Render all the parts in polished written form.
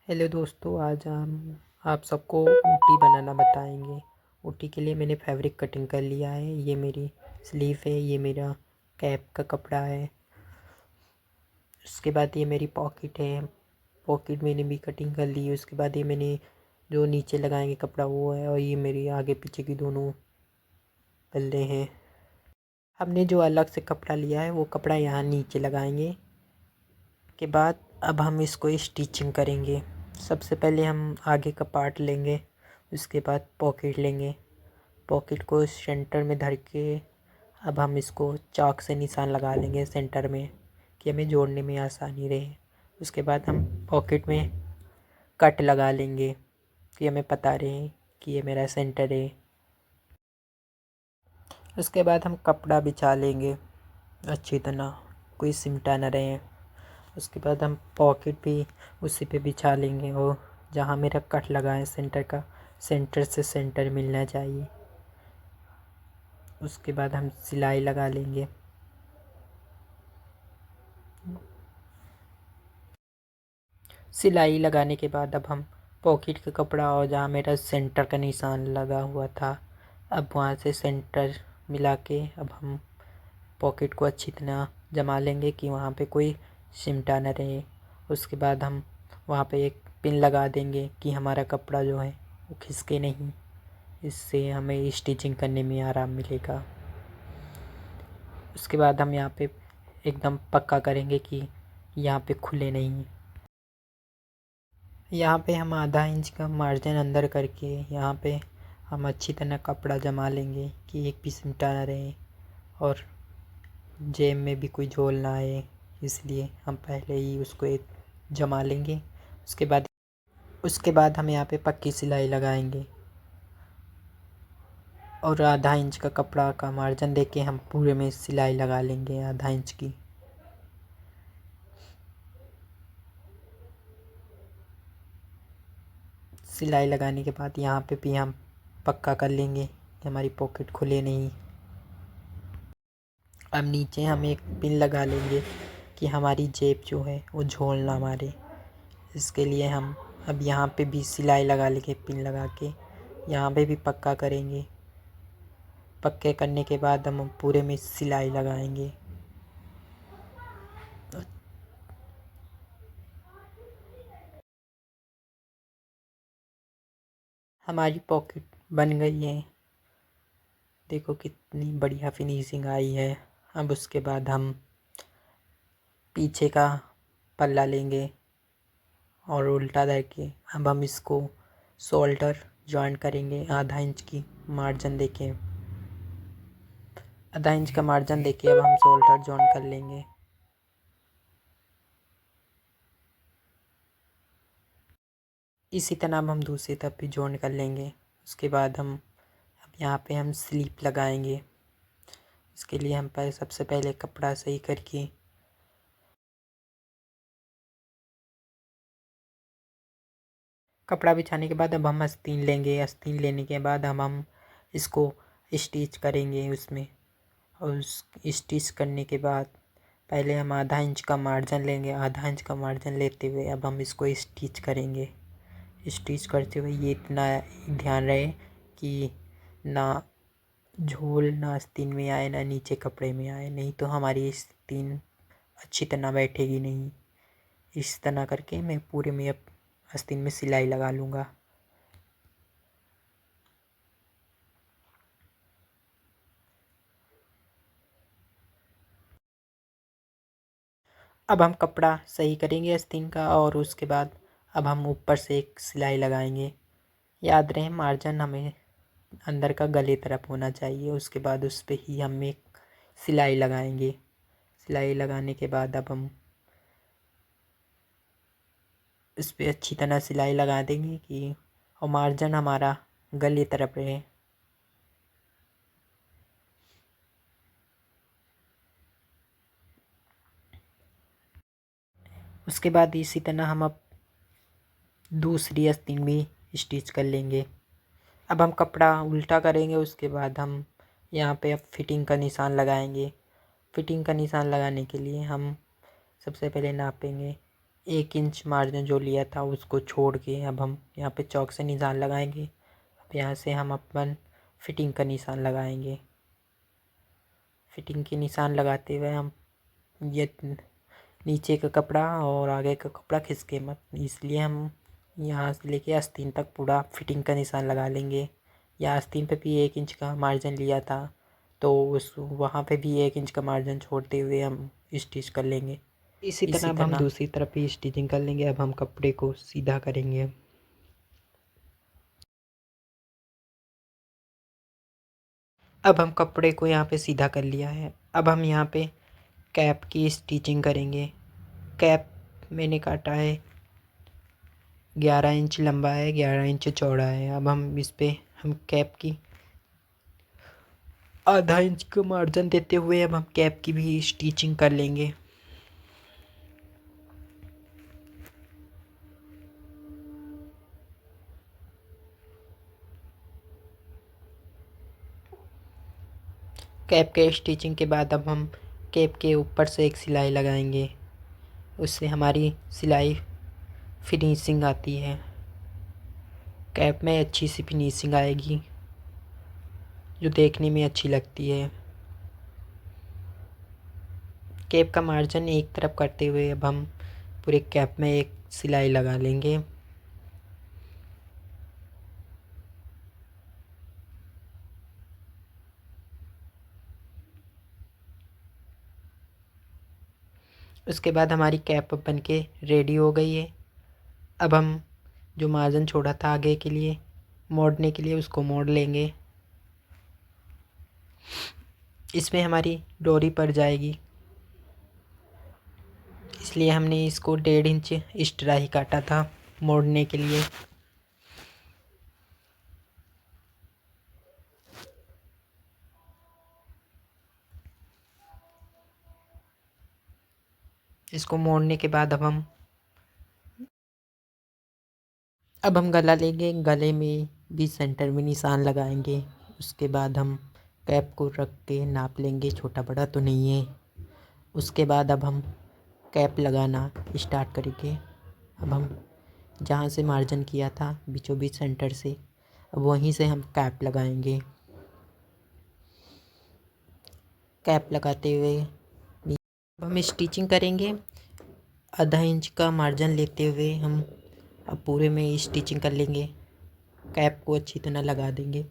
Hello दोस्तों, आज हम आप सबको ऊटी बनाना बताएंगे। ऊटी के लिए मैंने फैब्रिक कटिंग कर लिया है। ये मेरी स्लीव है, ये मेरा कैप का कपड़ा है। उसके बाद ये मेरी पॉकेट है, पॉकेट मैंने भी कटिंग कर ली है। उसके बाद ये मैंने जो नीचे लगाएंगे कपड़ा वो है, और ये मेरी आगे पीछे की दोनों पल्ले हैं। हमने जो अलग से कपड़ा लिया है वो कपड़ा यहाँ नीचे लगाएंगे। के बाद अब हम इसको स्टिचिंग करेंगे। सबसे पहले हम आगे का पार्ट लेंगे, उसके बाद पॉकेट लेंगे। पॉकेट को सेंटर में धर के अब हम इसको चाक से निशान लगा लेंगे सेंटर में, कि हमें जोड़ने में आसानी रहे। उसके बाद हम पॉकेट में कट लगा लेंगे कि हमें पता रहे कि ये मेरा सेंटर है। उसके बाद हम कपड़ा बिछा लेंगे अच्छी तरह, कोई सिमटा न रहे। उसके बाद हम पॉकेट भी उसी पे बिछा लेंगे, और जहाँ मेरा कट लगा है सेंटर का, सेंटर से सेंटर मिलना चाहिए। उसके बाद हम सिलाई लगा लेंगे। सिलाई लगाने के बाद अब हम पॉकेट का कपड़ा, और जहाँ मेरा सेंटर का निशान लगा हुआ था, अब वहाँ से सेंटर मिला के अब हम पॉकेट को अच्छी तरह जमा लेंगे कि वहाँ पे कोई सिमटा न रहे। उसके बाद हम वहाँ पे एक पिन लगा देंगे कि हमारा कपड़ा जो है वो खिसके नहीं। इससे हमें स्टिचिंग करने में आराम मिलेगा। उसके बाद हम यहाँ पे एकदम पक्का करेंगे कि यहाँ पे खुले नहीं। यहाँ पे हम आधा इंच का मार्जिन अंदर करके यहाँ पे हम अच्छी तरह कपड़ा जमा लेंगे कि एक भी सिमटा ना रहे और जेब में भी कोई झोल ना आए। इसलिए हम पहले ही उसको एक जमा लेंगे। उसके बाद हम यहाँ पे पक्की सिलाई लगाएंगे, और आधा इंच का कपड़ा का मार्जिन देके हम पूरे में सिलाई लगा लेंगे आधा इंच की। सिलाई लगाने के बाद यहाँ पे भी हम पक्का कर लेंगे कि हमारी पॉकेट खुले नहीं। अब नीचे हम एक पिन लगा लेंगे कि हमारी जेब जो है वो झोल ना मारे। इसके लिए हम अब यहाँ पे भी सिलाई लगा लेंगे, पिन लगा के यहाँ पे भी पक्का करेंगे। पक्के करने के बाद हम पूरे में सिलाई लगाएंगे। हमारी पॉकेट बन गई है, देखो कितनी बढ़िया फिनिशिंग आई है। अब उसके बाद हम पीछे का पल्ला लेंगे और उल्टा करके अब हम इसको शोल्डर जॉइन करेंगे। आधा इंच का मार्जिन देके अब हम शोल्डर जॉइन कर लेंगे। इसी तरह अब हम दूसरी तरफ भी जॉइन कर लेंगे। उसके बाद हम अब यहाँ पे हम स्लीप लगाएंगे। इसके लिए हम सबसे पहले कपड़ा सही करके कपड़ा बिछाने के बाद अब हम आस्तीन लेंगे। आस्तीन लेने के बाद हम इसको स्टिच करेंगे उसमें। और उस स्टिच करने के बाद पहले हम आधा इंच का मार्जिन लेंगे। आधा इंच का मार्जिन लेते हुए अब हम इसको स्टिच करेंगे। स्टिच करते हुए ये इतना ध्यान रहे कि ना झोल ना आस्तीन में आए ना नीचे कपड़े में आए, नहीं तो हमारी आस्तीन अच्छी तरह बैठेगी नहीं। इस तरह करके मैं पूरे में अब आस्तीन में सिलाई लगा लूँगा। अब हम कपड़ा सही करेंगे आस्तीन का, और उसके बाद अब हम ऊपर से एक सिलाई लगाएंगे। याद रहे मार्जिन हमें अंदर का गले तरफ होना चाहिए। उसके बाद उस पर ही हम एक सिलाई लगाएंगे। सिलाई लगाने के बाद अब हम इस पर अच्छी तरह सिलाई लगा देंगे कि और मार्जिन हमारा गले तरफ रहे। उसके बाद इसी तरह हम अब दूसरी आस्तीन भी स्टिच कर लेंगे। अब हम कपड़ा उल्टा करेंगे। उसके बाद हम यहाँ पे अब फिटिंग का निशान लगाएंगे। फिटिंग का निशान लगाने के लिए हम सबसे पहले नापेंगे 1 इंच मार्जिन जो लिया था उसको छोड़ के अब हम यहाँ पे चौक से निशान लगाएंगे। अब यहाँ से हम अपन फिटिंग का निशान लगाएंगे। फिटिंग के निशान लगाते हुए हम ये नीचे का कपड़ा और आगे का कपड़ा खिसके मत, इसलिए हम यहाँ से लेके आस्तीन तक पूरा फिटिंग का निशान लगा लेंगे। या आस्तीन पे भी 1 इंच का मार्जिन लिया था तो उस वहाँ पे भी 1 इंच का मार्जिन छोड़ते हुए हम स्टिच कर लेंगे। इसी तरह अब हम दूसरी तरफ भी स्टिचिंग कर लेंगे। अब हम कपड़े को सीधा करेंगे। अब हम कपड़े को यहाँ पे सीधा कर लिया है। अब हम यहाँ पे कैप की स्टिचिंग करेंगे। कैप मैंने काटा है 11 इंच लंबा है, 11 इंच चौड़ा है। अब हम इस पे हम कैप की आधा इंच का मार्जिन देते हुए अब हम कैप की भी स्टिचिंग कर लेंगे। कैप के स्टिचिंग के बाद अब हम कैप के ऊपर से एक सिलाई लगाएंगे। उससे हमारी सिलाई फिनिशिंग आती है। कैप में अच्छी सी फिनिशिंग आएगी जो देखने में अच्छी लगती है। कैप का मार्जिन एक तरफ करते हुए अब हम पूरे कैप में एक सिलाई लगा लेंगे। उसके बाद हमारी कैप बन के रेडी हो गई है। अब हम जो मार्जिन छोड़ा था आगे के लिए मोड़ने के लिए उसको मोड़ लेंगे। इसमें हमारी डोरी पड़ जाएगी, इसलिए हमने इसको 1.5 इंच एक्स्ट्रा ही काटा था मोड़ने के लिए। इसको मोड़ने के बाद अब हम गला लेंगे। गले में भी सेंटर में निशान लगाएंगे। उसके बाद हम कैप को रख के नाप लेंगे, छोटा बड़ा तो नहीं है। उसके बाद अब हम कैप लगाना स्टार्ट करेंगे। अब हम जहाँ से मार्जिन किया था बीचों बीच सेंटर से, अब वहीं से हम कैप लगाएंगे। कैप लगाते हुए अब हम स्टिचिंग करेंगे। आधा इंच का मार्जिन लेते हुए हम अब पूरे में स्टिचिंग कर लेंगे। कैप को अच्छी तरह लगा देंगे।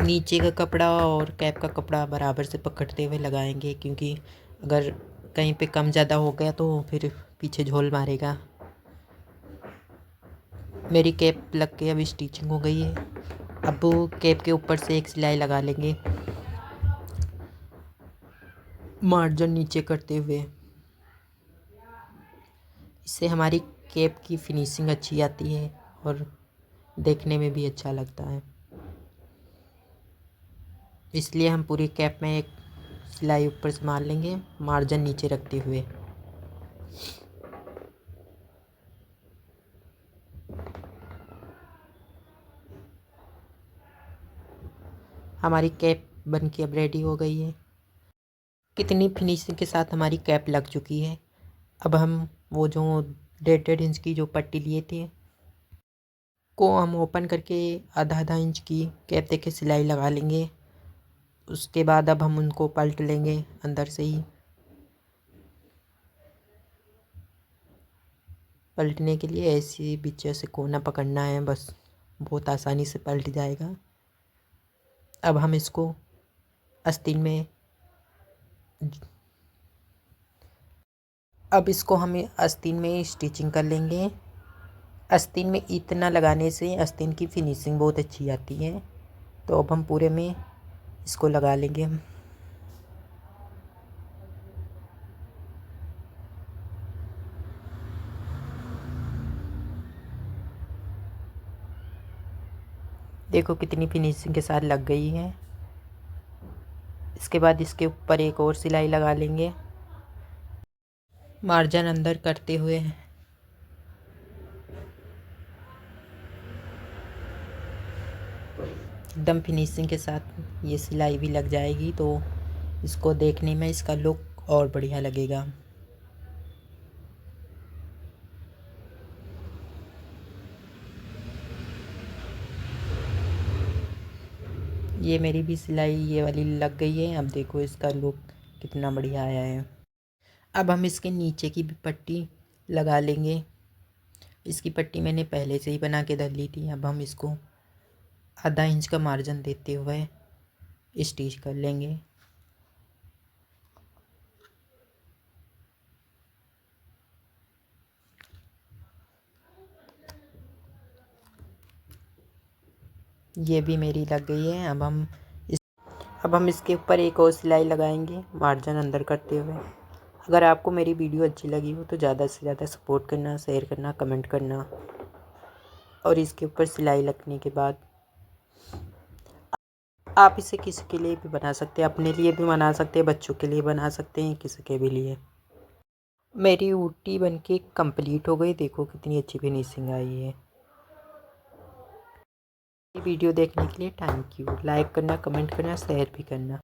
नीचे का कपड़ा और कैप का कपड़ा बराबर से पकड़ते हुए लगाएंगे, क्योंकि अगर कहीं पे कम ज़्यादा हो गया तो फिर पीछे झोल मारेगा। मेरी कैप लग के अभी स्टिचिंग हो गई है। अब कैप के ऊपर से एक सिलाई लगा लेंगे मार्जिन नीचे करते हुए। इससे हमारी कैप की फिनिशिंग अच्छी आती है और देखने में भी अच्छा लगता है। इसलिए हम पूरी कैप में एक सिलाई ऊपर से मार लेंगे मार्जिन नीचे रखते हुए। हमारी कैप बन के अब रेडी हो गई है। कितनी फिनिशिंग के साथ हमारी कैप लग चुकी है। अब हम वो जो 1.5 इंच की जो पट्टी लिए थे को हम ओपन करके आधा आधा इंच की कैप देके सिलाई लगा लेंगे। उसके बाद अब हम उनको पलट लेंगे अंदर से ही। पलटने के लिए ऐसे बीच से कोना पकड़ना है, बस बहुत आसानी से पलट जाएगा। अब हम इसको आस्तीन में अब इसको हमें आस्तीन में स्टिचिंग कर लेंगे। आस्तीन में इतना लगाने से आस्तीन की फिनिशिंग बहुत अच्छी आती है। तो अब हम पूरे में इसको लगा लेंगे। देखो कितनी फिनिशिंग के साथ लग गई है। इसके बाद इसके ऊपर एक और सिलाई लगा लेंगे मार्जिन अंदर करते हुए। एकदम फिनिशिंग के साथ ये सिलाई भी लग जाएगी तो इसको देखने में इसका लुक और बढ़िया लगेगा। ये मेरी भी सिलाई ये वाली लग गई है। अब देखो इसका लुक कितना बढ़िया आया है। अब हम इसके नीचे की भी पट्टी लगा लेंगे। इसकी पट्टी मैंने पहले से ही बना के धर ली थी। अब हम इसको आधा इंच का मार्जिन देते हुए स्टिच कर लेंगे। ये भी मेरी लग गई है। अब हम इसके ऊपर एक और सिलाई लगाएंगे मार्जिन अंदर करते हुए। अगर आपको मेरी वीडियो अच्छी लगी हो तो ज़्यादा से ज़्यादा सपोर्ट करना, शेयर करना, कमेंट करना। और इसके ऊपर सिलाई लगने के बाद आप इसे किसी के लिए भी बना सकते हैं, अपने लिए भी बना सकते हैं, बच्चों के लिए बना सकते हैं, किसी के भी लिए। मेरी ऊटी बनके कंप्लीट हो गई। देखो कितनी अच्छी फिनिशिंग आई है। वीडियो देखने के लिए थैंक यू। लाइक करना, कमेंट करना, शेयर भी करना।